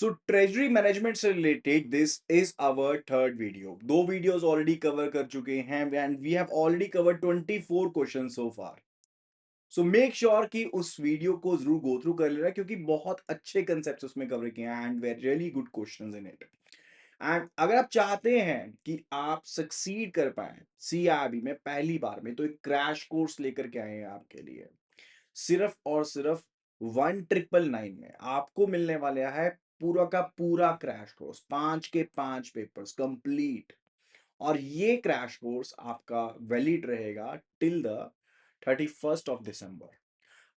सो treasury management से related this is our third video. दो videos already cover कर चुके हैं and we have already cover 24 question so far. So make sure कि उस video को जरूर गो थ्रू कर लेना क्योंकि बहुत अच्छे कंसेप्ट उसमें कवर किए हैं and where really good questions in it. And अगर आप चाहते हैं कि आप सक्सीड कर पाए सीआरबी में पहली बार में, तो एक क्रैश कोर्स लेकर के आए हैं आपके लिए। सिर्फ और सिर्फ 1999 में आपको मिलने वाला है पूरा का पूरा क्रैश कोर्स, 5 के 5 पेपर्स कंप्लीट। और ये क्रैश कोर्स आपका वैलिड रहेगा टिल द 31 दिसंबर।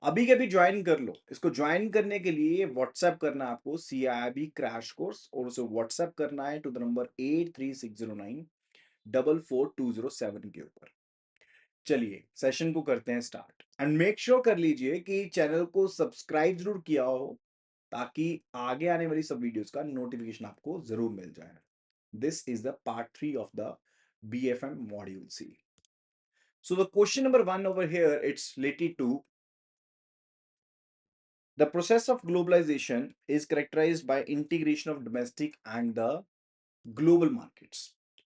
अभी के अभी ज्वाइन कर लो। इसको ज्वाइन करने के लिए व्हाट्सएप करना है आपको CIB क्रैश कोर्स, और उसे व्हाट्सएप करना है टू द नंबर 8360944207 के ऊपर। चलिए सेशन को करते हैं स्टार्ट एंड मेक श्योर कर लीजिए कि चैनल को सब्सक्राइब जरूर किया हो ताकि आगे आने वाली सब वीडियोस का नोटिफिकेशन आपको जरूर मिल जाए। This is the part 3 of the BFM module C. So the question number 1 over here, it's related to the process of globalization is characterized by integration of domestic and the global markets,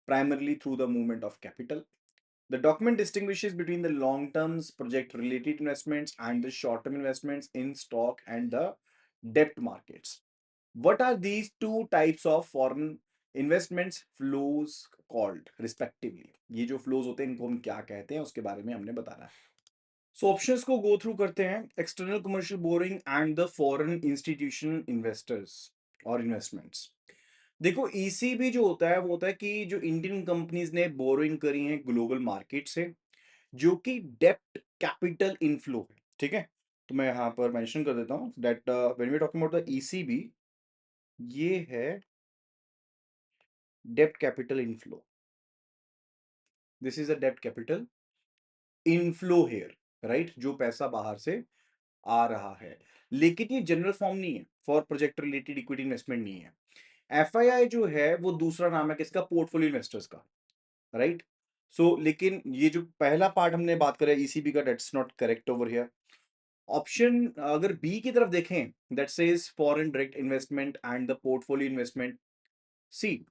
primarily through the movement of capital. The document distinguishes between the long-term project-related investments and the short-term investments in stock and the debt markets. What are these two types of foreign investments flows called respectively? ये जो flows होते हैं इनको हम क्या कहते हैं उसके बारे में हमने बताना है। सो ऑप्शंस को गो थ्रू करते हैं। External commercial boring and the foreign institutional investors और इन्वेस्टमेंट्स। देखो ECB जो होता है वो होता है कि जो इंडियन कंपनीज ने बोरोइंग करी है ग्लोबल मार्केट से, जो कि डेप्ट कैपिटल इनफ्लो है। ठीक है, तो मैं यहाँ पर मेंशन कर देता हूँ that when we talking about the ECB, ये है डेप्ट capital inflow. This is a डेप्ट कैपिटल इनफ्लो हेयर, राइट, जो पैसा बाहर से आ रहा है। लेकिन ये जनरल फॉर्म नहीं है, for project related equity investment नहीं है। FII जो है वो दूसरा नाम है किसका, पोर्टफोलियो इन्वेस्टर्स का, राइट। सो लेकिन ये जो पहला पार्ट हमने बात करें ECB का, that's not correct over here. Option अगर बी की तरफ देखें, that says foreign direct investment and the portfolio investment. C,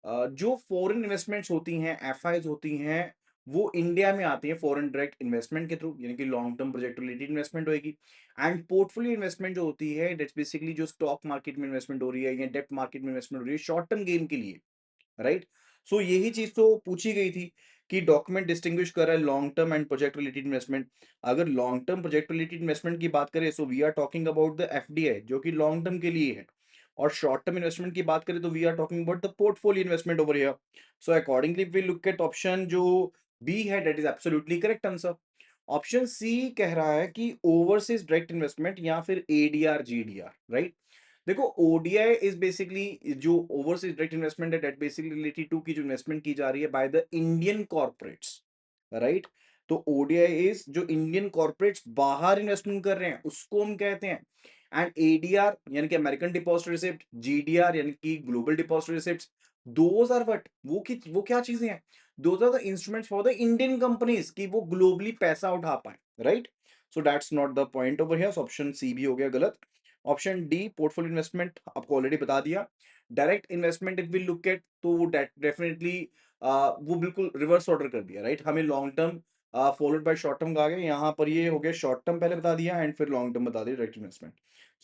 जो फॉरेन इन्वेस्टमेंट्स होती हैं, FIs होती हैं, वो इंडिया में आती है फॉरेन डायरेक्ट इन्वेस्टमेंट के थ्रू, यानी कि long term project related investment होगी। एंड पोर्टफोलियो इन्वेस्टमेंट जो होती है, दैट्स बेसिकली जो स्टॉक मार्केट में इन्वेस्टमेंट हो रही है या डेप्ट मार्केट में इन्वेस्टमेंट हो रही है शॉर्ट टर्म गेन के लिए, राइट। सो यही चीज तो पूछी गई थी कि डॉक्यूमेंट डिस्टिंग्विश कर रहा है long term and project related investment. अगर long term project related investment की बात करें, so we are talking about the FDI जो कि लॉन्ग टर्म के लिए है। और शॉर्ट टर्म इन्वेस्टमेंट की बात करें तो we are talking about the portfolio investment over here. So accordingly we look at option जो बी है, that is absolutely correct answer. Option C कह रहा है कि ओवरसीज डायरेक्ट इन्वेस्टमेंट या फिर ADR GDR, राइट। देखो ODI इज बेसिकली जो ओवरसीज डायरेक्ट इन्वेस्टमेंट है, दैट बेसिकली रिलेटेड टू की जो इन्वेस्टमेंट की जा रही है by the Indian corporates, right. तो ODI इज जो इंडियन कॉर्पोरेट्स बाहर इन्वेस्टमेंट कर रहे हैं उसको हम कहते हैं। एंड ADR यानी कि अमेरिकन डिपॉजिट रिसिप्ट, GDR यानी कि global deposit receipt, those are what, वो क्या चीजें हैं, those are the instruments for the Indian companies कि वो ग्लोबली पैसा उठा पाए, right. So that's not the point over here. Option C भी हो गया गलत। ऑप्शन डी पोर्टफोलियो इन्वेस्टमेंट आपको ऑलरेडी बता दिया। Direct investment if we look at तो वो डेफिनेटली वो बिल्कुल रिवर्स ऑर्डर कर दिया, राइट। हमें long term followed by short term कहा गया, यहाँ पर ये हो गया शॉर्ट टर्म पहले बता दिया एंड फिर लॉन्ग टर्म बता दिया direct investment.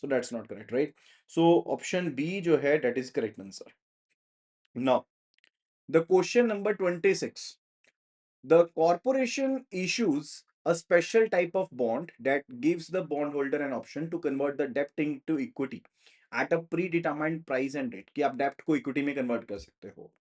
So that's not correct, right. So option B जो है that is correct answer. Now the question number 26, the corporation issues a special type of bond that gives the bondholder an option to convert the debt into equity at a predetermined price and rate, कि आप डेप्ट को equity में convert कर सकते हो।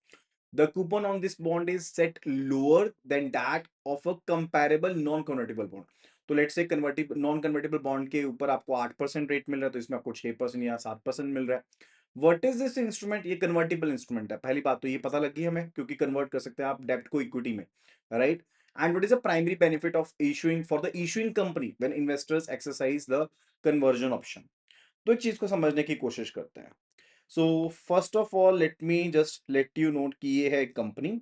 The coupon on this bond is set lower than that of a comparable non-convertible bond. तो let's say convertible non convertible bond के ऊपर आपको 8% रेट मिल रहा है, तो इसमें आपको 6% या 7% मिल रहा है। व्हाट इज दिस इंस्ट्रूमेंट, ये कन्वर्टिबल इंस्ट्रूमेंट है। पहली बात तो ये पता लगी हमें क्योंकि कन्वर्ट कर सकते हैं आप डेप्ट को इक्विटी में, right. And what is the primary benefit of issuing for the issuing company when investors exercise the conversion option. तो एक चीज को समझने की कोशिश करते हैं। So first of all let me just let you note कि ये है एक कंपनी,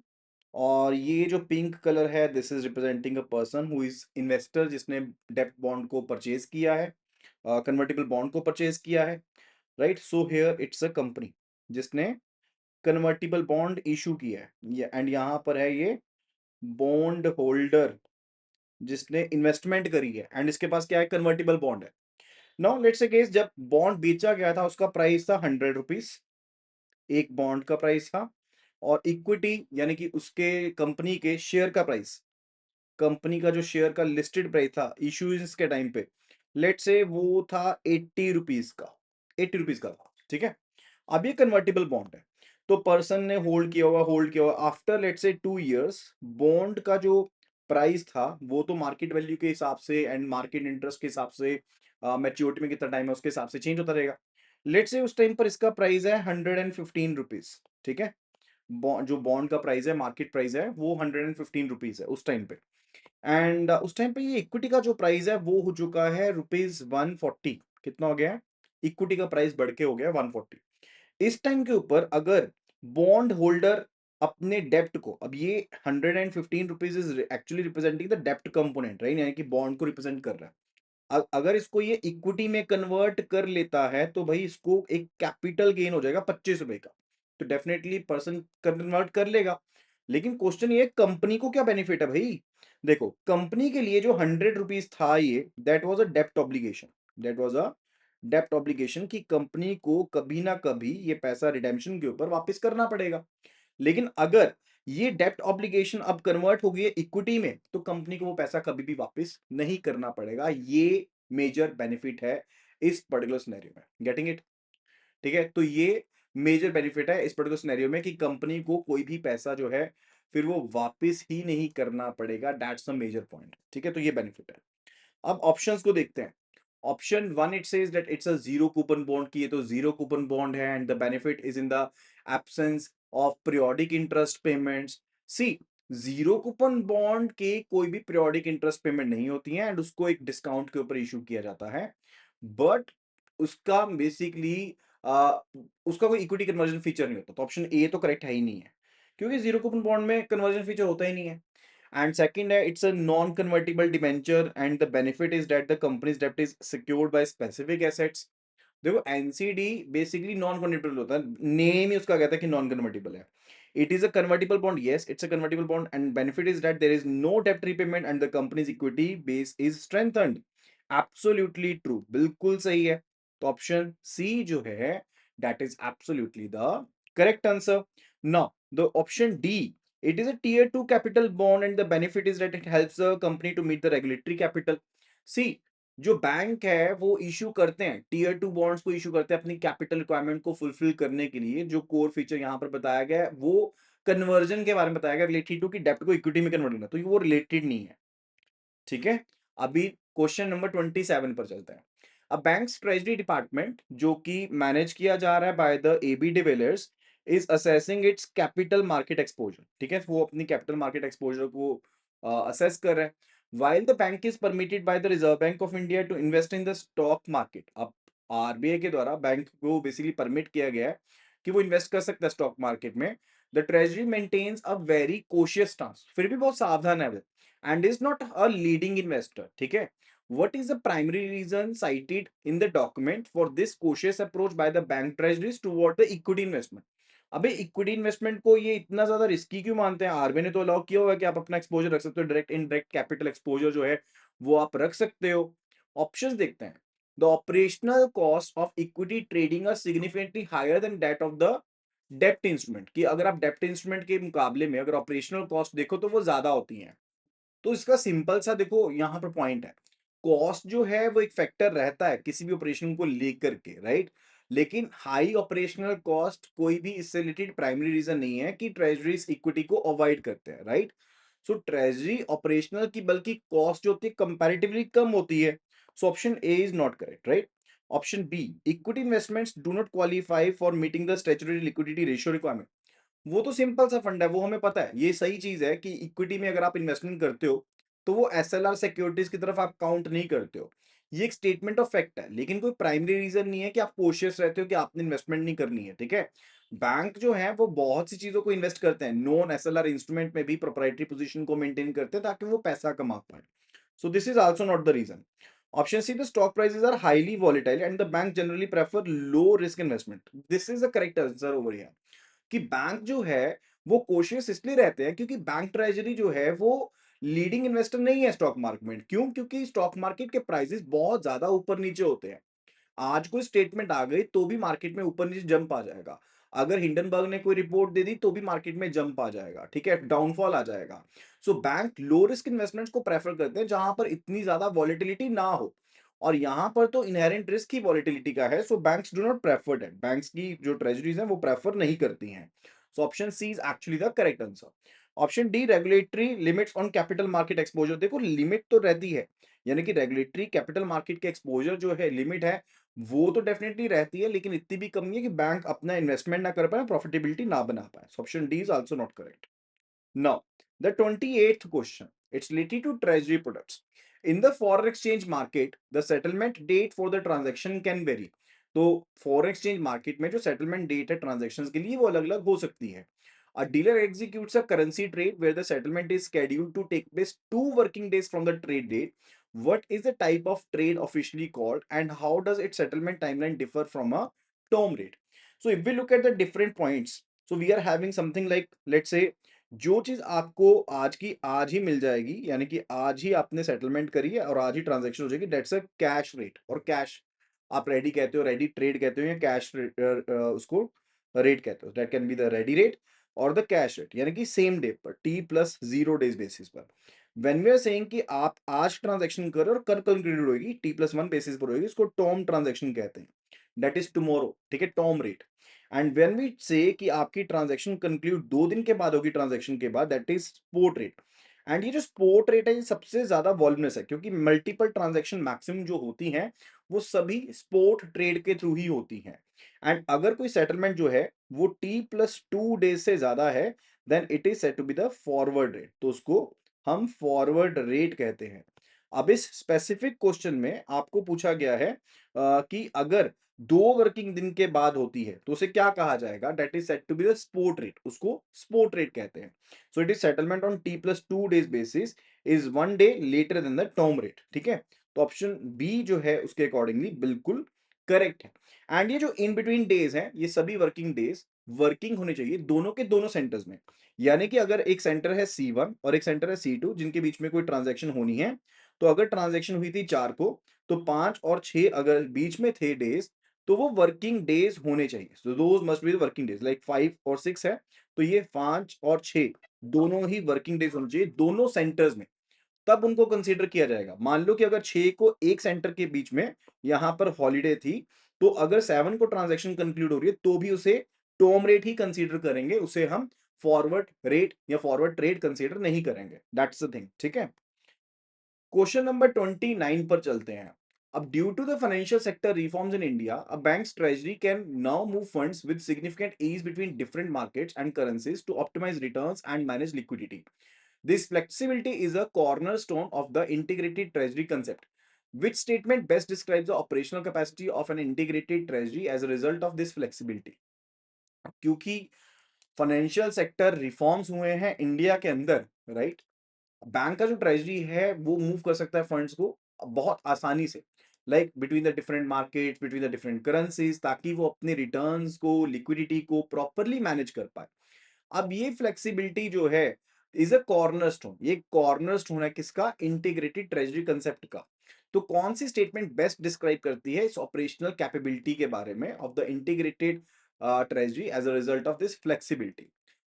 और ये जो पिंक कलर है this is representing a person who is investor जिसने डेप्ट बॉन्ड को परचेज किया है, कन्वर्टिबल बॉन्ड को परचेज किया है, right? So here it's a company जिसने कन्वर्टिबल बॉन्ड इशू किया है, एंड यहां पर है ये बॉन्ड होल्डर जिसने इन्वेस्टमेंट करी है, एंड इसके पास क्या है, कन्वर्टिबल बॉन्ड है। नाउ लेट्स से केस जब बॉन्ड बेचा गया था उसका प्राइस था 100 रुपीज, एक बॉन्ड का प्राइस था, और इक्विटी यानी कि उसके कंपनी के शेयर का प्राइस, कंपनी का जो शेयर का लिस्टेड प्राइस था इश्यूज के टाइम पे, लेट से वो था 80 रुपीज का, 80 रुपीज का था, ठीक है। अब ये कन्वर्टिबल बॉन्ड है, तो पर्सन ने होल्ड किया हुआ आफ्टर लेट से 2 इयर्स, बॉन्ड का जो प्राइस था वो तो मार्केट वैल्यू के हिसाब से एंड मार्केट इंटरेस्ट के हिसाब से, मैच्योरिटी में कितना टाइम है उसके हिसाब से चेंज होता रहेगा। लेट से उस टाइम पर इसका प्राइस है 115 रुपीज, ठीक है। जो बॉन्ड का प्राइस है, मार्केट प्राइस है, वो 115 रुपीज है उस टाइम पे। एंड उस टाइम पे ये इक्विटी का जो प्राइस है वो हो चुका है रुपीज 140। कितना हो गया है, इक्विटी का प्राइस बढ़ के हो गया 140। इस टाइम के ऊपर अगर बॉन्ड होल्डर अपने डेप्ट को, अब ये 115 rupees is actually representing the डेप्ट कंपोनेंट, राइट, यानी कि बॉन्ड को रिप्रेजेंट कर रहा है। अगर इसको ये इक्विटी में कन्वर्ट कर लेता है तो भाई इसको एक कैपिटल गेन हो जाएगा 25 रुपए का, तो डेफिनेटली पर्सन कन्वर्ट कर लेगा। लेकिन क्वेश्चन ये, कंपनी को क्या बेनिफिट है भाई? देखो, कंपनी के लिए जो 100 रुपीज था ये, that was a dept obligation, that was a dept obligation कि कंपनी को कभी ना कभी ये पैसा रिडेम्पशन के ऊपर वापस करना पड़ेगा। लेकिन अगर ये डेप्ट ऑब्लिगेशन अब कन्वर्ट हो गई है इक्विटी में, तो कंपनी को वो पैसा कभी भी वापस नहीं करना पड़ेगा। ये मेजर बेनिफिट है इस पर्टिकुलर सिनेरियो में, गेटिंग इट? ठीक है, तो ये मेजर बेनिफिट है इस पर्टिकुलर सिनेरियो में कि कंपनी को कोई भी पैसा जो है फिर वो वापस ही नहीं करना पड़ेगा, दैट्स अ मेजर पॉइंट, ठीक है। तो ये बेनिफिट है। अब ऑप्शंस को देखते हैं। Option one it says that it's a zero coupon bond, की ये तो जीरो कूपन बॉन्ड है and the benefit is in the absence of periodic interest payments. See, zero coupon bond के कोई भी पीरियोडिक इंटरेस्ट पेमेंट नहीं होती है एंड उसको एक डिस्काउंट के ऊपर इशू किया जाता है, बट उसका बेसिकली उसका कोई इक्विटी कन्वर्जन फीचर नहीं होता। तो ऑप्शन ए तो करेक्ट है ही नहीं है, क्योंकि जीरो कूपन बॉन्ड में कन्वर्जन फीचर होता ही नहीं है। And second, it's a non-convertible debenture, and the benefit is that the company's debt is secured by specific assets. देखो, एनसीडी बेसिकली नॉन कन्वर्टिबल होता है, नेम ही उसका कहता है कि नॉन कन्वर्टिबल है। It is a convertible bond, yes it's a convertible bond, and benefit is that there is no डेप्ट repayment and the company's equity base is strengthened. Absolutely true, बिल्कुल सही है। तो ऑप्शन सी जो है that is absolutely the correct answer. Now the option D, it is a tier 2 capital bond and the benefit is that it helps the company to meet the regulatory capital. See, जो bank है वो issue करते हैं tier 2 bonds को, issue करते हैं अपनी capital requirement को फुलफिल करने के लिए। जो कोर फीचर यहाँ पर बताया गया है वो कन्वर्जन के बारे में बताया गया, रिलेटेड टू कि डेप्ट को इक्विटी में कन्वर्ट करना, तो वो रिलेटेड नहीं है, ठीक है। अभी क्वेश्चन नंबर 27 पर चलते हैं। अ बैंक्स ट्रेजरी डिपार्टमेंट, जो कि मैनेज किया जा रहा है by the AB de Villiers, is assessing its capital market exposure, ठीक है। वो अपनी कैपिटल मार्केट एक्सपोजर को असेस कर रहे हैं। while the bank is permitted by the Reserve Bank of India to invest in the stock market, अब RBI के द्वारा बैंक को बेसिकली परमिट किया गया है कि वो इन्वेस्ट कर सकता है स्टॉक मार्केट में। The treasury maintains a very cautious stance, फिर भी बहुत सावधान है वो, and is not a leading investor, ठीक है। What is the primary reason cited in the document for this cautious approach by the bank treasuries toward the equity investment? अबे equity investment को ये इतना ज्यादा रिस्की क्यों मानते हैं? आरबीआई ने तो अलाउ किया हुआ है कि आप अपना एक्सपोजर रख सकते हो, डायरेक्ट इनडायरेक्ट कैपिटल एक्सपोजर जो है वो आप रख सकते हो। ऑप्शंस देखते हैं। The operational cost of equity trading are significantly higher than that of the डेप्ट इंस्ट्रूमेंट, कि अगर आप डेप्ट इंस्ट्रूमेंट के मुकाबले में अगर ऑपरेशनल कॉस्ट देखो तो वो ज्यादा होती हैं। तो इसका सिंपल सा देखो यहाँ पर पॉइंट है, कॉस्ट जो है वो एक फैक्टर रहता है किसी भी ऑपरेशन को लेकर के, राइट। लेकिन हाई ऑपरेशनल कॉस्ट कोई भी इससे रिलेटेड प्राइमरी रीजन नहीं है कि ट्रेजरीज इक्विटी को अवॉइड करते हैं, राइट। सो ट्रेजरी ऑपरेशनल की बल्कि कॉस्ट जो होती है कंपैरेटिवली कम होती है। So option A is not correct, right. Option B, equity investments do not qualify for meeting the statutory liquidity ratio requirement, वो तो सिंपल सा फंड है, वो हमें पता है, ये सही चीज है कि इक्विटी में अगर आप इन्वेस्टमेंट करते हो तो वो एसएलआर सिक्योरिटीज की तरफ आप काउंट नहीं करते हो। ये एक स्टेटमेंट ऑफ फैक्ट है, लेकिन कोई प्राइमरी रीजन नहीं है कि आप कोशियस रहते हो कि आपने इन्वेस्टमेंट नहीं करनी है, ठीक है। बैंक जो है वो बहुत सी चीजों को इन्वेस्ट करते हैं, नॉन एसएलआर इंस्ट्रूमेंट में भी प्रोप्राइटरी पोजीशन को मेंटेन करते हैं ताकि वो पैसा कमा पाए। So this is also not the reason. Option C, the stock prices are highly volatile and the bank generally prefer low risk investment. This is the correct answer over here. कि bank जो है वो कोशिश इसलिए रहते हैं क्योंकि bank treasury जो है वो लीडिंग इन्वेस्टर नहीं है स्टॉक मार्केट में। क्यों? क्योंकि स्टॉक मार्केट के प्राइसेस बहुत ज्यादा ऊपर नीचे होते हैं। आज कोई स्टेटमेंट आ गई तो भी मार्केट में ऊपर नीचे जंप आ जाएगा। अगर हिंडनबर्ग ने कोई रिपोर्ट दे दी तो भी मार्केट में जंप आ जाएगा, ठीक है, डाउनफॉल आ जाएगा। So bank low risk investments को प्रेफर करते हैं जहां पर इतनी ज्यादा वॉलेटिलिटी ना हो, और यहां पर तो इनहेरेंट रिस्क ही वॉलेटिलिटी का है। So banks do not prefer that, banks की जो ट्रेजरीज हैं वो प्रेफर नहीं करती हैं। So option C is actually the correct answer. Option D, regulatory limits on capital market exposure. देखो लिमिट तो रहती है, यानी कि रेगुलेटरी कैपिटल मार्केट के एक्सपोजर जो है लिमिट है वो तो डेफिनेटली रहती है, लेकिन इतनी भी कम नहीं है कि बैंक अपना इन्वेस्टमेंट ना कर पाए, प्रॉफिटेबिलिटी ना बना पाए। Option D is also not correct. Now, the 28th question, it's related to treasury products. In the foreign exchange market, the settlement date for the transaction can vary. तो foreign exchange market में जो settlement date है transactions के लिए वो अलग अलग हो सकती है। A dealer executes a currency trade where the settlement is scheduled to take place 2 working days from the trade date. What is the type of trade officially called and how does its settlement timeline differ from a term rate? So if we look at the different points, so we are having something like, let's say, जो चीज आपको आज की आज ही मिल जाएगी, यानी कि आज ही आपने सेटलमेंट करी है और आज ही ट्रांजैक्शन हो जाएगी, दैट्स अ कैश रेट। और कैश आप रेडी कहते हो, रेडी ट्रेड कहते हो, या कैश उसको रेट कहते हो। That can be the ready rate और द कैश रेट, यानी कि सेम डे पर T+0 डेज बेसिस पर। व्हेन वी आर सेइंग कि आप आज ट्रांजैक्शन कर रहे हो और कल कंक्लूड होगी T+1 बेसिस पर होगी, इसको टर्म ट्रांजैक्शन कहते हैं। दैट इज टुमारो, ठीक है, term rate. And when we say कि आपकी ट्रांजैक्शन कंक्लूड 2 दिन के बाद होगी, ट्रांजैक्शन के बाद, that is spot rate. And ये जो स्पॉट रेट है ये सबसे ज्यादा वॉल्यूमिनस है, क्योंकि मल्टीपल ट्रांजैक्शन मैक्सिमम जो होती हैं वो सभी स्पॉट ट्रेड के थ्रू ही होती हैं। एंड अगर कोई सेटलमेंट जो है वो T+2 डेज से ज्यादा है, then it is said to be the forward rate, तो उसको हम फॉरवर्ड रेट कहते हैं। अब इस स्पेसिफिक क्वेश्चन में आपको पूछा गया है कि अगर 2 वर्किंग दिन के बाद होती है तो उसे क्या कहा जाएगा, that is set to be the spot rate, उसको स्पॉट रेट कहते हैं। So it is settlement on T+2 days basis is 1 day later than the term rate, ठीक है। तो ऑप्शन बी जो है उसके अकॉर्डिंगली बिल्कुल करेक्ट है। एंड ये जो इन बिटवीन डेज हैं ये सभी वर्किंग डेज वर्किंग होने चाहिए दोनों के दोनों सेंटर्स में। यानी कि अगर एक सेंटर है C1 और एक सेंटर है C2 जिनके बीच में कोई ट्रांजैक्शन होनी है, तो अगर ट्रांजैक्शन हुई थी 4 को, तो 5 और 6 अगर बीच में थे डेज, तो वो वर्किंग डेज होने चाहिए। So those must be the working days, like 5 और 6 है, तो ये 5 और 6 दोनों ही वर्किंग डेज होने चाहिए दोनों सेंटर्स में, तब उनको कंसीडर किया जाएगा। मान लो कि अगर 6 को एक सेंटर के बीच में यहां पर हॉलीडे थी, तो अगर 7 को ट्रांजैक्शन कंक्लूड हो रही है तो भी उसे टर्म रेट ही कंसीडर करेंगे, उसे हम फॉरवर्ड रेट या फॉरवर्ड ट्रेड कंसीडर नहीं करेंगे। दैट्स द थिंग, ठीक है। क्वेश्चन नंबर 29 पर चलते हैं। अब due to the financial sector reforms in India, a banks treasury can now move funds with significant ease between different markets and currencies to optimize returns and manage liquidity. This flexibility is a cornerstone of the integrated treasury concept. Which statement best describes the operational capacity of an integrated treasury as a result of this flexibility? क्योंकि financial sector reforms हुए हैं India के अंदर, right, bank का जो treasury है वो move कर सकता है फंड्स को बहुत आसानी से, like between the different markets, between the different currencies, ताकि वो अपने रिटर्न्स को, लिक्विडिटी को प्रॉपरली मैनेज कर पाए। अब ये फ्लेक्सिबिलिटी जो है इज अ कॉर्नरस्टोन, ये कॉर्नरस्टोन है किसका, इंटीग्रेटेड ट्रेजरी कंसेप्ट का। तो कौन सी स्टेटमेंट बेस्ट डिस्क्राइब करती है इस ऑपरेशनल कैपेबिलिटी के बारे में of the integrated treasury as a result of this flexibility?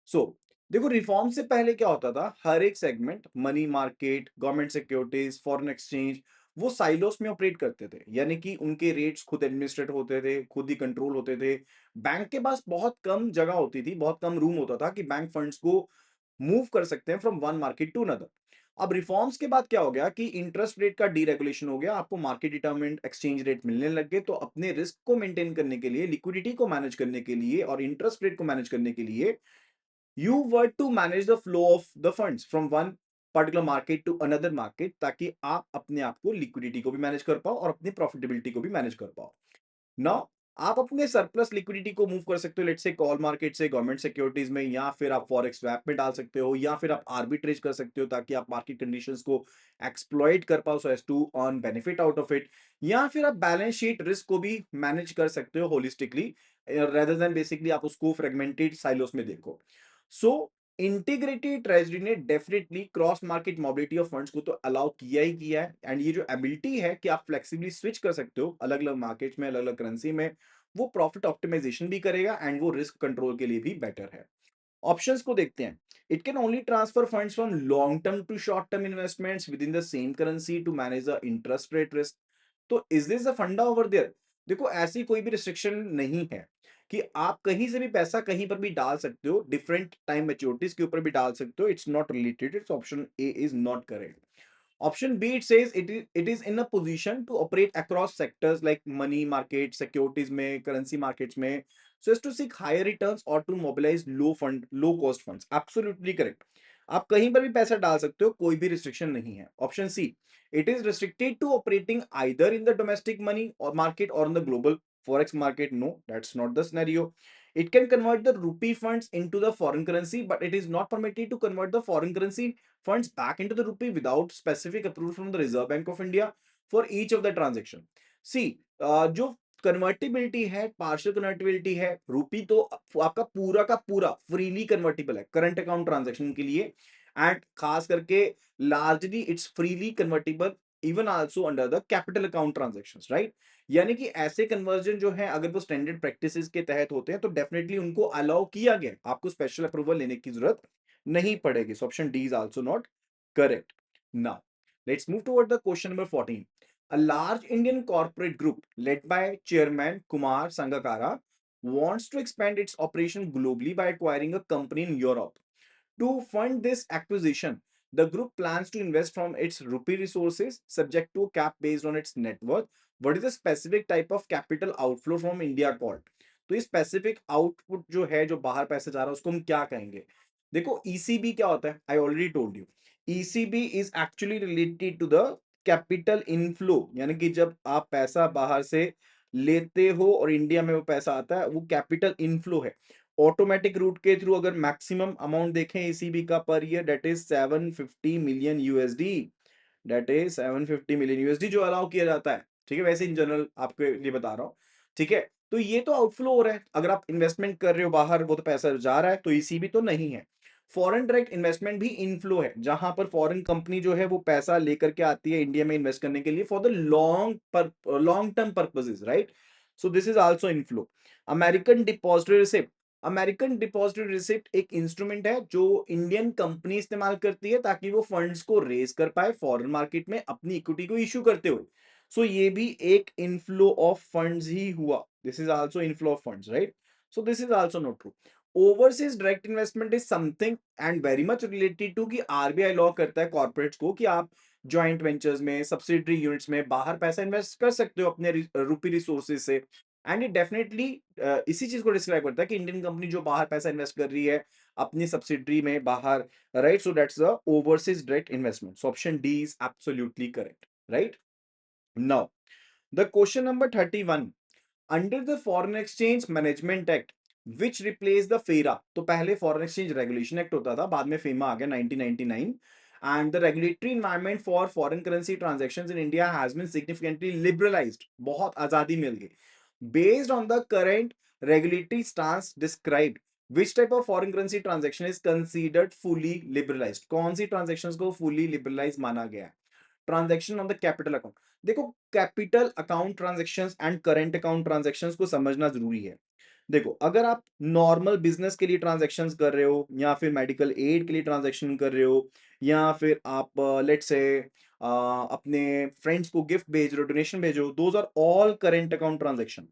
So देखो, रिफॉर्म से पहले क्या होता था, हर एक segment, money market, government securities, foreign exchange, वो साइलोस में ऑपरेट करते थे, यानी कि उनके रेट्स खुद एडमिनिस्ट्रेट होते थे, खुद ही कंट्रोल होते थे। बैंक के पास बहुत कम जगह होती थी, बहुत कम रूम होता था कि बैंक फंड्स को मूव कर सकते हैं from one market to another. अब रिफॉर्म्स के बाद क्या हो गया कि इंटरेस्ट रेट का डीरेगुलेशन हो गया, आपको मार्केट डिटरमिन्ड एक्सचेंज रेट मिलने लग गए, तो अपने रिस्क को मेंटेन करने के लिए, लिक्विडिटी को मैनेज करने के लिए और इंटरेस्ट रेट को मैनेज करने के लिए, you were to manage the flow of the funds from one particular market to another market, ताकि आप अपने आप को लिक्विडिटी को भी मैनेज कर पाओ और अपनी प्रॉफिटेबिलिटी को भी मैनेज कर पाओ। नाउ आप अपने सरप्लस लिक्विडिटी को मूव कर सकते हो, लेट्स से कॉल मार्केट से गवर्नमेंट सिक्योरिटीज में, या फिर आप फॉरेक्स स्वैप में डाल सकते हो, या फिर आप आर्बिट्रेज कर सकते हो ताकि आप मार्केट कंडीशंस को एक्सप्लॉइट कर पाओ so as to earn benefit out of it. या फिर आप बैलेंस शीट रिस्क को भी मैनेज कर सकते हो होलिस्टिकली, रेदर देन बेसिकली आप उसको फ्रेगमेंटेड साइलोस में देखो। सो इंटीग्रेटेड ट्रेजरी ने definitely cross market mobility of funds को तो अलाउ किया ही किया है, एंड ये जो एबिलिटी है कि आप फ्लेक्सिबली स्विच कर सकते हो अलग अलग मार्केट्स में, अलग अलग करेंसी में, वो प्रॉफिट ऑप्टिमाइजेशन भी करेगा एंड वो रिस्क कंट्रोल के लिए भी बेटर है। ऑप्शंस को देखते हैं। It can only transfer funds from long term to short term investments with in the same currency to manage the interest rate risk. तो is this the funda over there? देखो, ऐसी कोई भी restriction नहीं है कि आप कहीं से भी पैसा कहीं पर भी डाल सकते हो, डिफरेंट टाइम मैच्योरिटीज के ऊपर भी डाल सकते हो। It's not related, it's option A is not correct. Option B, it says it is in a position to operate across sectors like money market, securities में, currency markets में, so as to seek higher returns or to mobilize low cost funds. Absolutely correct. आप कहीं पर भी पैसा डाल सकते हो, कोई भी रिस्ट्रिक्शन नहीं है। Option C, it is restricted to operating either in the domestic money और मार्केट और in the global forex market. No, that's not the scenario. It can convert the rupee funds into the foreign currency, but it is not permitted to convert the foreign currency funds back into the rupee without specific approval from the Reserve Bank of India for each of the transaction. See, जो convertibility है, partial convertibility है, रूपी तो आपका पूरा का पूरा freely convertible है करंट अकाउंट ट्रांजैक्शन के लिए, एंड खास करके largely it's freely convertible even also under the capital account transactions, right? यानी कि ऐसे कन्वर्जन जो है अगर वो स्टैंडर्ड प्रैक्टिसेस के तहत होते हैं तो डेफिनेटली उनको अलाउ किया गया, आपको स्पेशल अप्रूवल लेने की जरूरत नहीं पड़ेगी। So option D is also not correct. Now let's move toward the question number 14। A large Indian corporate group led by Chairman Kumar Sangakkara wants to expand its operation globally by acquiring a company in Europe. To fund this acquisition, the group plans to invest from its rupee resources, subject to a cap based on its net worth. What is the specific type of capital outflow from India called? तो ये specific output जो है, जो बाहर पैसे जा रहा है, उसको हम क्या कहेंगे? देखो, ईसीबी क्या होता है? I already told you. ECB is actually related to the capital inflow, यानी कि जब आप पैसा बाहर से लेते हो और इंडिया में वो पैसा आता है, वो कैपिटल इनफ्लो है। ऑटोमेटिक रूट के थ्रू अगर मैक्सिमम अमाउंट देखें ईसीबी का per year, that is 750 million USD, that is 750 million USD जो अलाउ किया जाता है। ठीक है, वैसे इन जनरल आपके लिए बता रहा हूँ। ठीक है, तो ये तो आउटफ्लो हो रहा है। अगर आप इन्वेस्टमेंट कर रहे हो बाहर, वो तो पैसा जा रहा है, तो ईसीबी तो नहीं है। फॉरेन डायरेक्ट इन्वेस्टमेंट भी इनफ्लो है, जहां पर फॉरेन कंपनी जो है वो पैसा लेकर के आती है इंडिया में इन्वेस्ट करने के लिए for the long term purposes, right? So this is also inflow. American depository receipt, American depository receipt एक इंस्ट्रूमेंट है जो इंडियन कंपनी इस्तेमाल करती है ताकि वो फंड्स को रेज कर पाए फॉरेन मार्केट में अपनी इक्विटी को इश्यू करते हुए। सो ये भी एक इनफ्लो ऑफ फंड्स ही हुआ। This is also inflow of funds, right? So this is also not true. Overseas direct investment is something and very much related to कि आरबीआई लॉ करता है कॉर्पोरेट्स को कि आप जॉइंट वेंचर्स में, सब्सिडरी यूनिट्स में बाहर पैसा इन्वेस्ट कर सकते हो अपने रूपी रिसोर्सेज से। एंड इट डेफिनेटली इसी चीज को डिस्क्राइब करता है कि इंडियन कंपनी जो बाहर पैसा इन्वेस्ट कर रही है अपनी सब्सिडरी में बाहर, right? So that's the overseas direct investment. So option D is absolutely correct, right? Now the question number 31। Under the foreign exchange management act which replace the फेरा, तो पहले फॉरेन एक्सचेंज रेगुलेशन एक्ट होता था, बाद में FEMA आ गया 1999। And the regulatory environment for foreign currency transactions in India has been significantly liberalised, बहुत आजादी मिल गई। Based on the current regulatory stance described, which type of foreign currency transaction is considered fully liberalized? कौन सी transactions को fully liberalized माना गया है? Transaction on the capital account. देखो, capital account transactions and current account transactions को समझना जरूरी है। देखो, अगर आप नॉर्मल बिजनेस के लिए ट्रांजेक्शंस कर रहे हो, या फिर मेडिकल एड के लिए ट्रांजेक्शन कर रहे हो, या फिर आप लेट्स से अपने फ्रेंड्स को गिफ्ट भेज रहे हो, डोनेशन भेज रहे हो, those are all current account transaction.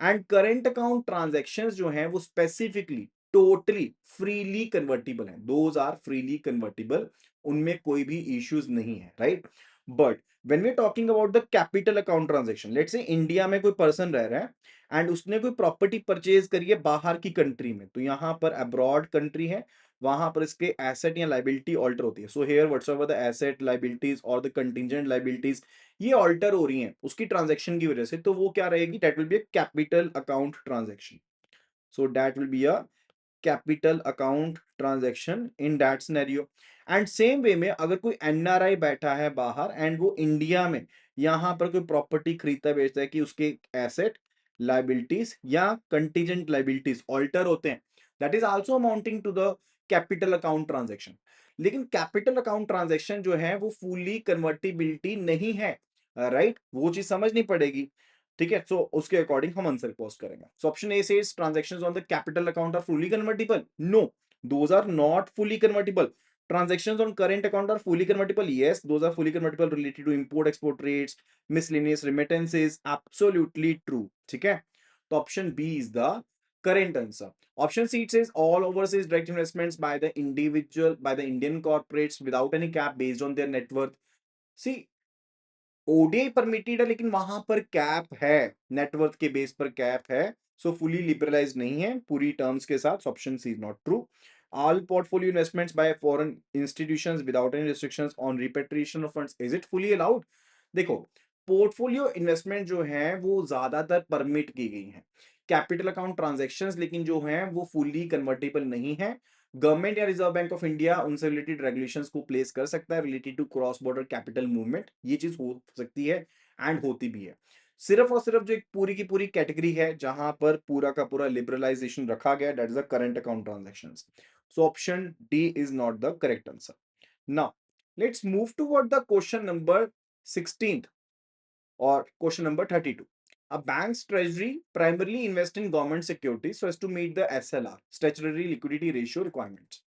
And current account transactions जो हैं वो स्पेसिफिकली टोटली फ्रीली कन्वर्टिबल हैं, दोज आर फ्रीली कन्वर्टिबल, उनमें कोई भी इश्यूज नहीं है, right? But when we're talking about the capital account transaction, let's say India में कोई पर्सन रह रहा है एंड उसने कोई प्रॉपर्टी परचेज करी है बाहर की कंट्री में, तो यहां पर अब्रॉड कंट्री है, वहां पर इसके एसेट या लाइबिलिटी ऑल्टर होती है। So here whatsoever the asset liabilities और द कंटिजेंट लाइबिलिटीज ये ऑल्टर हो रही हैं उसकी ट्रांजेक्शन की वजह से, तो वो क्या रहेगी, that will be a capital account transaction. So that will be a capital account transaction in that scenario. And same way में अगर कोई एनआरआई बैठा है बाहर एंड वो इंडिया में यहां पर कोई प्रॉपर्टी खरीदता बेचता है कि उसके एसेट लाइबिलिटीज या कंटीजेंट लाइबिलिटीज ऑल्टर होते हैं, that is also amounting to the capital account transaction. लेकिन कैपिटल अकाउंट ट्रांजैक्शन जो है वो फुली कन्वर्टिबिलिटी नहीं है, राइट वो चीज समझनी पड़ेगी। ठीक है, सो उसके अकॉर्डिंग हम आंसर पोस्ट करेंगे। So option A says transactions on the capital account are fully convertible. No, those are not fully convertible. Transactions on current account are fully convertible. Yes, those are fully convertible related to import export rates, miscellaneous remittances. Absolutely true. ठीक है, तो option B is the correct answer. Option C says all overseas direct investments by the individual by the Indian corporates without any cap based on their net worth. See, ODI permitted है लेकिन वहां पर cap है, net worth के base पर cap है, सो fully liberalise नहीं है पूरी टर्म्स के साथ। Option C is not true. All portfolio investments by foreign institutions without any restrictions on repatriation of funds, is it fully allowed? देखो, पोर्टफोलियो इन्वेस्टमेंट जो है वो ज्यादातर परमिट की गई है, कैपिटल अकाउंट ट्रांजैक्शंस लेकिन जो हैं वो फुली कन्वर्टेबल नहीं है। गवर्नमेंट या रिजर्व बैंक ऑफ इंडिया उनसे रिलेटेड रेगुलेशंस को प्लेस कर सकता है related to cross border capital movement, ये चीज हो सकती है एंड होती भी है। सिर्फ और सिर्फ जो एक पूरी की पूरी कैटेगरी है जहां पर पूरा का पूरा लिबरलाइजेशन रखा गया, that is the current account transactions. So option D is not the correct answer. Now let's move toward the question number 16 or question number 32. A bank's treasury primarily invest in government securities so as to meet the SLR, statutory liquidity ratio requirements.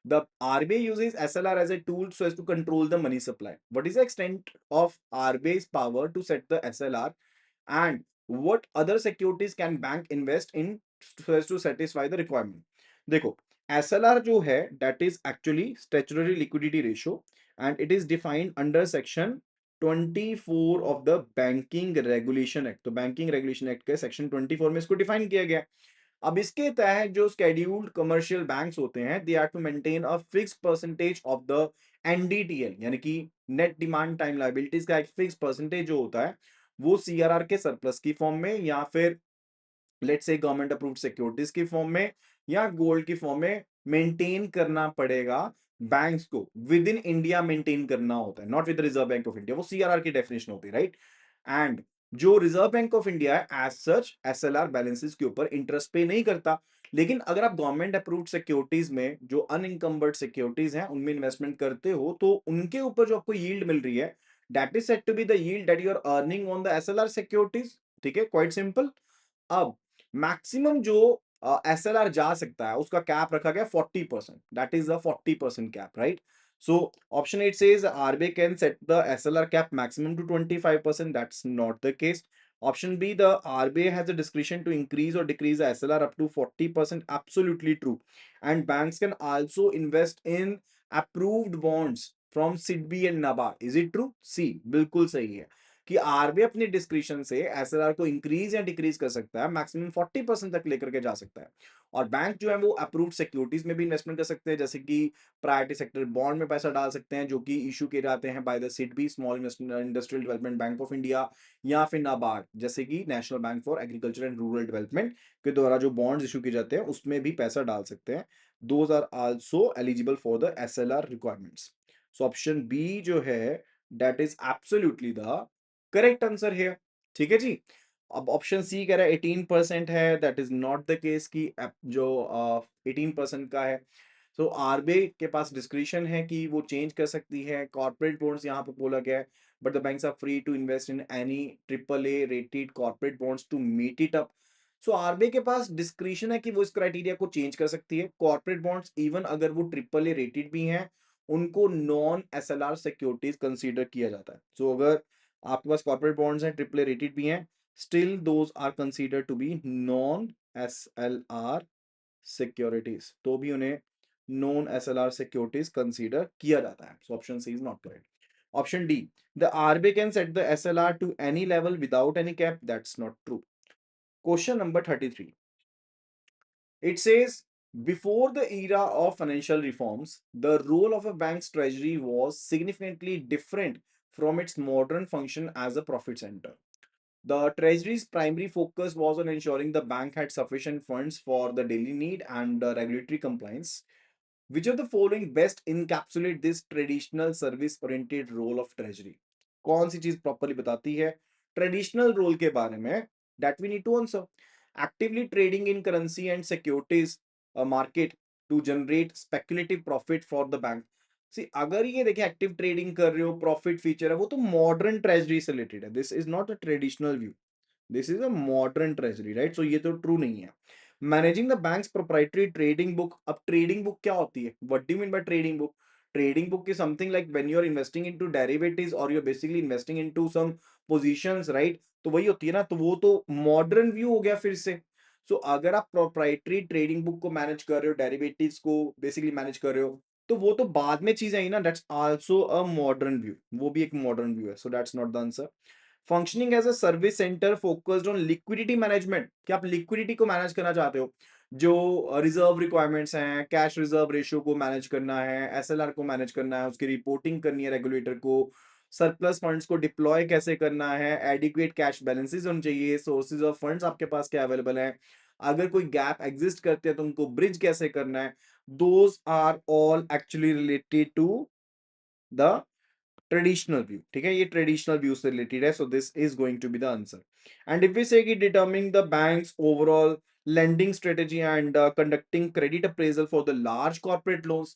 The RBI uses SLR as a tool so as to control the money supply. What is the extent of RBI's power to set the SLR, and what other securities can bank invest in so as to satisfy the requirement? देखो, SLR जो है that is actually statutory liquidity ratio and it is defined under section 24 of the banking regulation act. तो banking regulation act के section 24 में इसको define किया गया। अब इसके तहत जो स्केड्यूल्ड कमर्शियल बैंक्स होते हैं they are to maintain a fix percentage of the NDTL, यानी कि नेट डिमांड टाइम लायबिलिटीज का एक फिक्स परसेंटेज जो होता है वो सीआरआर के सरप्लस की फॉर्म में या फिर let's say government approved securities की फॉर्म में या गोल्ड की फॉर्म में मेंटेन करना पड़ेगा बैंक्स को। विद इन इंडिया मेंटेन करना होता है, not with reserve Bank of India, वो सीआरआर की डेफिनेशन होती है, राइट। एंड जो रिजर्व बैंक ऑफ इंडिया है एज सच एसएलआर बैलेंसेस के ऊपर इंटरेस्ट पे नहीं करता। लेकिन अगर आप गवर्नमेंट अप्रूव्ड सिक्योरिटीज में जो अनइंकम्बर्ड सिक्योरिटीज हैं उनमें इन्वेस्टमेंट करते हो तो उनके ऊपर जो आपको यील्ड मिल रही है that is said to be the yield that you are earning on the SLR securities. ठीक है, क्वाइट सिंपल। अब मैक्सिमम जो एसएलआर जा सकता है उसका कैप रखा गया 40%, that is the 40% cap, right. So option 8 says RBI can set the SLR cap maximum to 25%. That's not the case. Option B, the RBI has the discretion to increase or decrease the SLR up to 40%. Absolutely true. And banks can also invest in approved bonds from SIDBI and NABARD. Is it true? C, बिल्कुल सही है कि RBI अपनी description से SLR को increase या decrease कर सकता है, मैक्सिमम 40% तक लेकर के जा सकता है। और बैंक जो है वो अप्रूव्ड सिक्योरिटीज में भी इन्वेस्टमेंट कर सकते हैं, जैसे कि प्रायोरिटी सेक्टर बॉन्ड में पैसा डाल सकते हैं जो कि इशू किए जाते हैं by the SIDBI, small industrial development bank of India, या फिर नाबार्ड जैसे कि national bank for agriculture and rural development के द्वारा जो बॉन्ड्स इशू किए जाते हैं उसमें भी पैसा डाल सकते हैं। Those are also eligible for the SLR requirements. So option B जो है that is absolutely the correct answer है। ठीक है जी। अब ऑप्शन सी कह रहा है 18% है, that is not the case की जो 18% का है। सो आरबीआई के पास डिस्क्रिशन है कि वो चेंज कर सकती है। कॉर्पोरेट बॉन्ड्स यहाँ पे बोला गया है, but the banks are free to invest in any triple A rated corporate bonds to meet it up. So RBI के पास डिस्क्रिशन है कि वो इस क्राइटेरिया को चेंज कर सकती है। कॉर्पोरेट बॉन्ड्स इवन अगर वो ट्रिपल ए रेटेड भी हैं उनको नॉन एसएलआर सिक्योरिटीज कंसीडर किया जाता है। सो अगर आपके पास कॉर्पोरेट बॉन्ड्स हैं, ट्रिपल ए रेटेड भी हैं, still those are consider to be non SLR securities, तो भी उन्हें नॉन एसएलआर सिक्योरिटीज कंसीडर किया जाता है। So option C is not correct. Option D, the RBI can set the SLR to any level without any cap, that's not true. Question number 33, it says Before the era of financial reforms, the role of a bank's treasury was significantly different from its modern function as a profit center. The Treasury's primary focus was on ensuring the bank had sufficient funds for the daily need and regulatory compliance. Which of the following best encapsulate this traditional service oriented role of treasury? कौन सी चीज properly बताती है traditional role के बारे में? That we need to answer. Actively trading in currency and securities market to generate speculative profit for the bank. See, अगर ये देखिए एक्टिव ट्रेडिंग कर रहे हो प्रॉफिट फीचर है वो तो मॉडर्न ट्रेजरी से रिलेटेड है. This is not a traditional view. This is a modern treasury, right? So ये तो ट्रू नहीं है. Managing the banks proprietary trading book. अब ट्रेडिंग बुक क्या होती है? What do you mean by trading book? Trading book is something like when you're investing into derivatives or you're basically investing into some positions, right? तो वही होती है ना, तो वो तो मॉडर्न व्यू हो गया फिर से. सो अगर आप प्रोप्राइटरी ट्रेडिंग बुक को मैनेज कर रहे हो, डेरिवेटिव्स को बेसिकली मैनेज कर रहे हो, तो वो तो बाद में चीज आई ना. That's also a modern view. वो भी एक मॉडर्न व्यू है. So that's not the answer. Functioning as a service centre focused on liquidity management. क्या आप लिक्विडिटी को मैनेज करना चाहते हो? जो रिजर्व रिक्वायरमेंट्स हैं, कैश रिजर्व रेशियो को मैनेज करना है, एसएलआर को मैनेज करना है, उसकी रिपोर्टिंग करनी है रेगुलेटर को, सरप्लस फंड्स को डिप्लॉय कैसे करना है, एडिक्वेट कैश बैलेंसेस होने चाहिए, सोर्सेज ऑफ फंड्स आपके पास क्या अवेलेबल है, अगर कोई गैप एग्जिस्ट करते हैं तो उनको ब्रिज कैसे करना है. Those are all actually related to the traditional view. ठीक है, ये ट्रेडिशनल व्यू से रिलेटेड है. So this is going to be the answer. And if we say कि determining the banks overall lending strategy and conducting credit appraisal for the large corporate loans.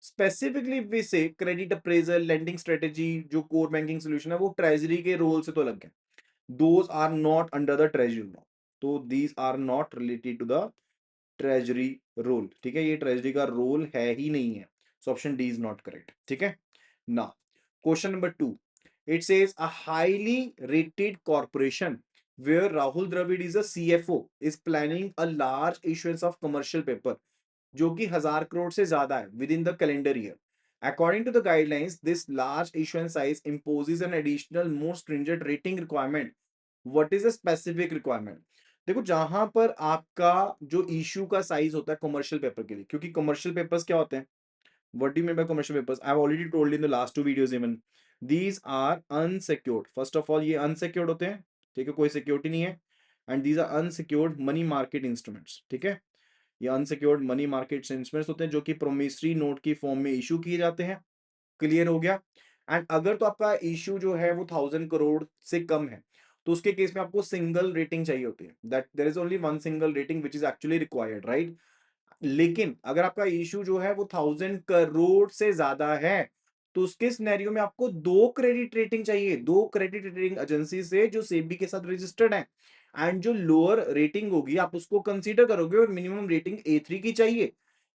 Specifically if we say credit appraisal lending strategy जो core banking solution है वो treasury के role से तो अलग है. Those are not under the treasury law. तो these are not related to the treasury role. ठीक है, ये treasury का role है ही नहीं है. So option D is not correct. ठीक है. Now question number 2. It says a highly rated corporation where Rahul Dravid is a CFO is planning a large issuance of commercial paper जो कि 1000 crore से ज्यादा है within the calendar year. According to the guidelines, this large issuance size imposes an additional more stringent rating requirement. What is a specific requirement? देखो, जहां पर आपका जो इश्यू का साइज होता है कमर्शियल पेपर के लिए, क्योंकि कमर्शियल पेपर्स क्या होते हैं? What do you mean by commercial papers? I've already told in the last two videos even. These are unsecured. First of all, ये unsecured होते हैं. ठीक है, कोई सिक्योरिटी नहीं है. And these are unsecured money market instruments. ठीक है, ये unsecured money market instruments होते हैं जो कि प्रोमिसरी नोट की फॉर्म में इशू किए जाते हैं. क्लियर हो गया? एंड अगर तो आपका इशू जो है वो 1000 करोड़ से कम है तो उसके केस में आपको सिंगल रेटिंग चाहिए होती है. That there is only one single rating which is actually required, right? लेकिन अगर आपका इशू जो है वो 1000 करोड़ से ज्यादा है तो उसके सिनेरियो में आपको दो क्रेडिट रेटिंग चाहिए, दो क्रेडिट रेटिंग एजेंसी से जो सेबी के साथ रजिस्टर्ड है. एंड जो लोअर रेटिंग होगी आप उसको कंसीडर करोगे और मिनिमम रेटिंग A3 की चाहिए.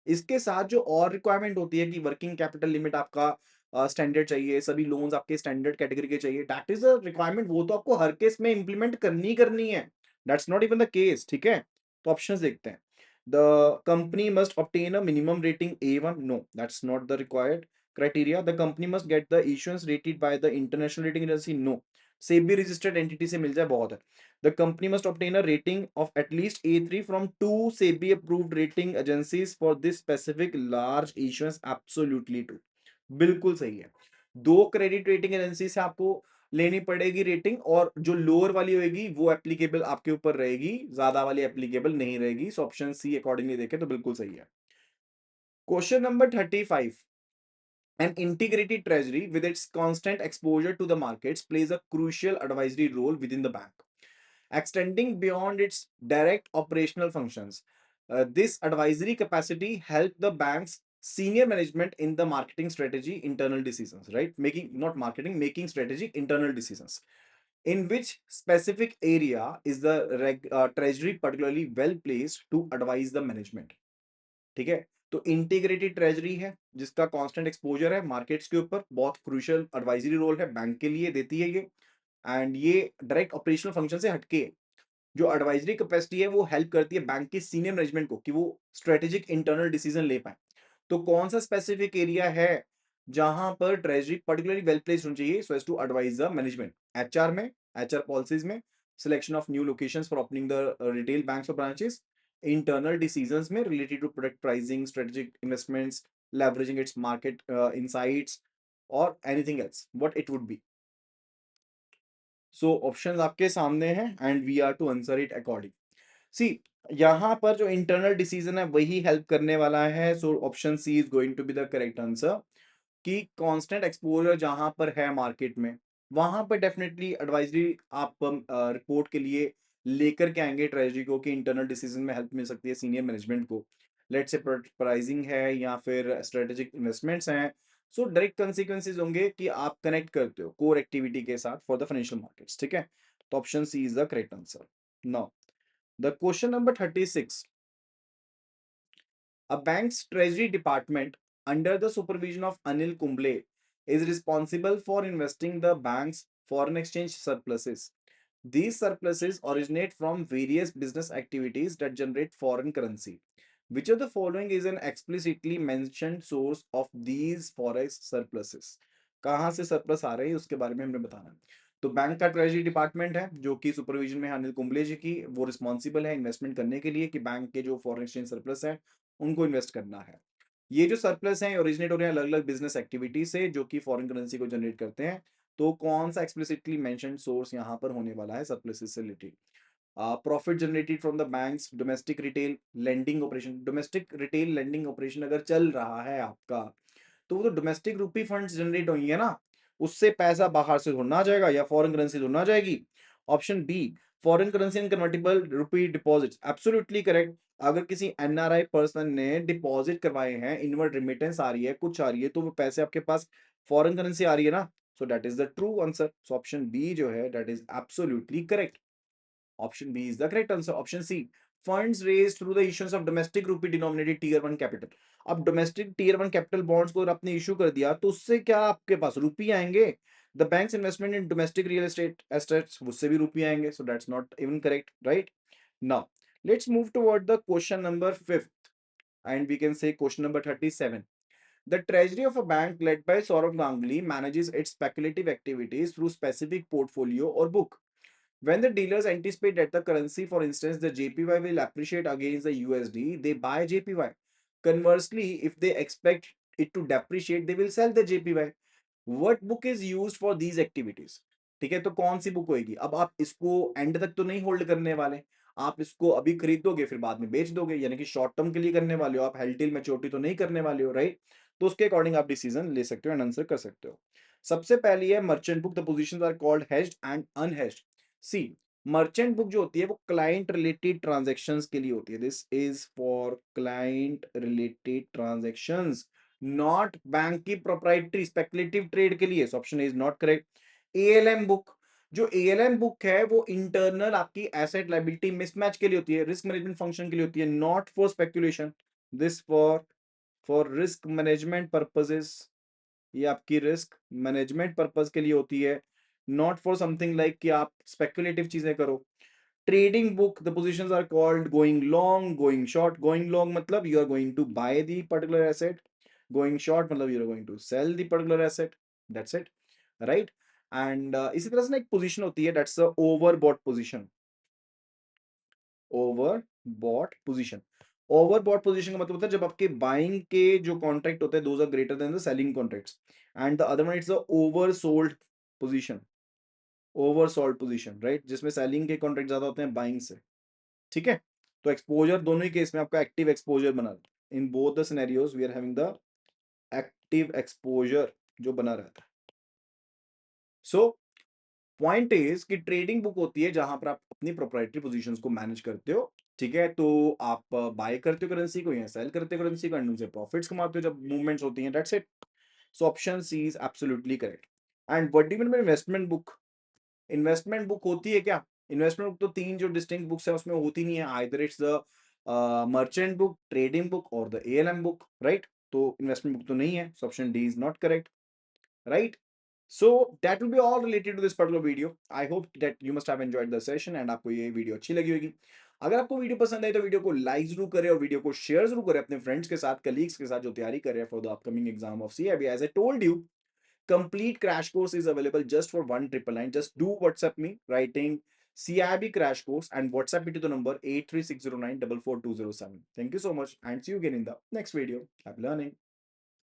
इसके साथ जो और रिक्वायरमेंट होती है कि वर्किंग कैपिटल लिमिट आपका स्टैंडर्ड चाहिए, सभी लोन्स आपके स्टैंडर्ड कैटेगरी के चाहिए. दैट इज अ रिक्वायरमेंट, वो तो आपको हर केस में इंप्लीमेंट करनी है. That's not even the case. ठीक है, तो ऑप्शंस देखते हैं. The company must obtain a minimum rating A1. No, that's not the required criteria. The company must get the issuance rated by the international rating agency. No. SEBI registered entity से मिल जाए बहुत है. The company must obtain a rating of at least A3 from two SEBI approved rating agencies for this specific large issuance. Absolutely true. बिल्कुल सही है. दो credit rating agency से आपको लेनी पड़ेगी रेटिंग और जो लोअर वाली होगी वो एप्लीकेबल आपके ऊपर रहेगी, ज्यादा वाली एप्लीकेबल नहीं रहेगी. सो ऑप्शन सी अकॉर्डिंगली देखें तो बिल्कुल सही है. Question number 35. An integrated treasury with its constant exposure to the markets plays a crucial advisory role within the bank, extending beyond its direct operational functions. This advisory capacity helped the bank's senior management in the marketing strategy internal decisions, right? Making, not marketing, making strategic internal decisions. In which specific area is the treasury particularly well placed to advise the management? ठीक है, तो integrated treasury है जिसका constant exposure है markets के ऊपर, बहुत crucial advisory role है बैंक के लिए देती है ये. एंड ये डायरेक्ट ऑपरेशनल फंक्शन से हटके है. जो एडवाइजरी कैपेसिटी है वो हेल्प करती है बैंक के सीनियर मैनेजमेंट को कि वो स्ट्रेटेजिक इंटरनल डिसीजन ले पाए. तो कौन सा स्पेसिफिक एरिया है जहां पर ट्रेजरी पर्टिकुलरली वेल प्लेस्ड होनी चाहिए so as to advise the management? HR में, एचआर पॉलिसीज में, selection of new locations for opening the retail banks और ब्रांचेस, internal decisions में related to product pricing, strategic investments, leveraging its market insights or anything else, what it would be. So options आपके सामने हैं and we are to answer it according. See, यहाँ पर जो internal decision है वही help करने वाला है. So option C is going to be the correct answer. कि कांस्टेंट एक्सपोजर जहां पर है मार्केट में वहां पर डेफिनेटली एडवाइजरी आप रिपोर्ट के लिए लेकर के आएंगे ट्रेजरी को कि इंटरनल डिसीजन में हेल्प मिल सकती है सीनियर मैनेजमेंट को. लेट से प्राइसिंग है या फिर स्ट्रेटेजिक इन्वेस्टमेंट्स हैं. सो डायरेक्ट कंसिक्वेंसेज होंगे कि आप कनेक्ट करते हो कोर एक्टिविटी के साथ फॉर द फाइनेंशियल मार्केट्स. ठीक है, तो option C is the correct answer. Now the question number 36. A bank's treasury department, under the supervision of Anil Kumble, is responsible for investing the bank's foreign exchange surpluses. These surpluses originate from various business activities that generate foreign currency. Which of the following is an explicitly mentioned source of these forex surpluses? कहाँ से surplus आ रहे हैं उसके बारे में हमने बताना है. तो बैंक का ट्रेजरी डिपार्टमेंट है जो कि सुपरविजन में है अनिल कुंबले जी की. वो रिस्पॉन्सिबल है इन्वेस्टमेंट करने के लिए कि बैंक के जो फॉरेन एक्सचेंज सरप्लस है उनको इन्वेस्ट करना है. ये जो सरप्लस है ओरिजिनेट हो रहे हैं अलग अलग बिजनेस एक्टिविटी से जो कि फॉरेन करेंसी को जनरेट करते हैं. तो कौन सा एक्सप्लिसिटली मेंशन्ड सोर्स यहाँ पर होने वाला है सरप्लसेस से related? Profit generated from the banks domestic retail lending operation. Domestic retail lending operation अगर चल रहा है आपका तो वो तो डोमेस्टिक रूपी फंड्स जनरेट होंगे है ना, उससे पैसा बाहर से थोड़ा ना आ जाएगा या फॉरेन करेंसी थोड़ा ना आ जाएगी. Option B, foreign currency and convertible rupee deposits. Absolutely correct. अगर किसी एनआरआई पर्सन ने डिपॉजिट करवाए हैं, इनवर्ड रिमिटेंस आ रही है, कुछ आ रही है, तो वो पैसे आपके पास फॉरेन करेंसी आ रही है ना. So that is the true answer. So option B जो है that is absolutely correct. Option B is the correct answer. Option C, funds raised through the issuance of domestic rupee denominated tier 1 capital. अब domestic tier 1 capital bonds को अगर आपने issue कर दिया तो उससे क्या आपके पास रुपये आएंगे. The bank's investment in domestic real estate assets उससे भी रुपये आएंगे. So that's not even correct, right? Now let's move toward the question number 5th and we can say question number 37. The treasury of a bank led by Saurav Ganguly manages its speculative activities through specific portfolio or book. When the dealers anticipate that the currency, for instance, the JPY will appreciate against the USD, they buy JPY. Conversely, if they expect it to depreciate, they will sell the JPY. What book is used for these activities? ठीक है, तो कौन सी book होगी? अब आप इसको and तक तो नहीं होल्ड करने वाले, आप इसको अभी खरीदोगे फिर बाद में बेच दोगे, यानी कि शॉर्ट टर्म के लिए करने वाले हो, आप हेल्ड टिल मैच्योरिटी तो नहीं करने वाले हो, राइट? तो उसके अकॉर्डिंग आप डिसीजन ले सकते हो एंड आंसर कर सकते हो. सबसे पहली है merchant book. The positions are called hedged and unhedged. See, merchant book जो होती है वो क्लाइंट रिलेटेड ट्रांजैक्शंस के लिए होती है. This is for client related transactions, not bank की प्रोप्राइटरी स्पेकुलेटिव ट्रेड के लिए. Option is not correct. ALM book, जो एएलएम बुक है वो इंटरनल आपकी एसेट लायबिलिटी मिसमैच के लिए होती है, रिस्क मैनेजमेंट फंक्शन के लिए होती है, not for speculation. This for risk management purposes, ये आपकी रिस्क मैनेजमेंट पर्पस के लिए होती है, नॉट फॉर समथिंग लाइक कि आप स्पेकुलेटिव चीजें करो. Trading book, the positions are called going long, going short. Going long मतलब you are going to buy the particular asset, going short मतलब you are going to sell the particular asset. That's it, right. And इसी तरह से ना एक position होती है that's a overbought position. Overbought position, overbought position का मतलब होता है जब आपके बाइंग के जो कॉन्ट्रैक्ट होते हैं those are greater than the selling contracts, and the other one it's a oversold position. Oversold position, right, जिसमें सेलिंग के कॉन्ट्रैक्ट ज्यादा होते हैं बाइंग से. ठीक है, तो एक्सपोजर दोनों ही केस में आपका एक्टिव एक्सपोजर बना. In both the scenarios we are having the active exposure जो बना रहता है. सो पॉइंट इज कि ट्रेडिंग बुक होती है जहां पर आप अपनी प्रोप्राइटरी पोजीशंस को मैनेज करते हो. ठीक है, तो आप बाय करते हो करेंसी को या सेल करते हो करेंसी को एंड उनसे प्रॉफिट्स कमाते हो जब मूवमेंट्स होती हैं. That's it. So option C is absolutely correct. And what do you mean by investment book? Investment book होती है क्या? इन्वेस्टमेंट बुक तो तीन जो डिस्टिंक्ट बुक्स है उसमें होती नहीं है. Either it's the merchant book, trading book और द एएलएम बुक, राइट. तो इन्वेस्टमेंट बुक तो नहीं है. So option D is not correct, right? So that will be all related to this particular video. I hope that you must have enjoyed the session and आपको ये video अच्छी लगी होगी. अगर आपको वीडियो पसंद आई तो वीडियो को लाइक जरूर करें और वीडियो को शेयर जरूर करें अपने फ्रेंड्स के साथ, कलीग्स के साथ जो तैयारी कर रहे हैं for the upcoming exam of CIB. As I told you, complete crash course is available just for 1999. Just do WhatsApp me writing CIB crash course and WhatsApp me to the number 83609 44207. Thank you so much and see you again in the next video. Happy learning.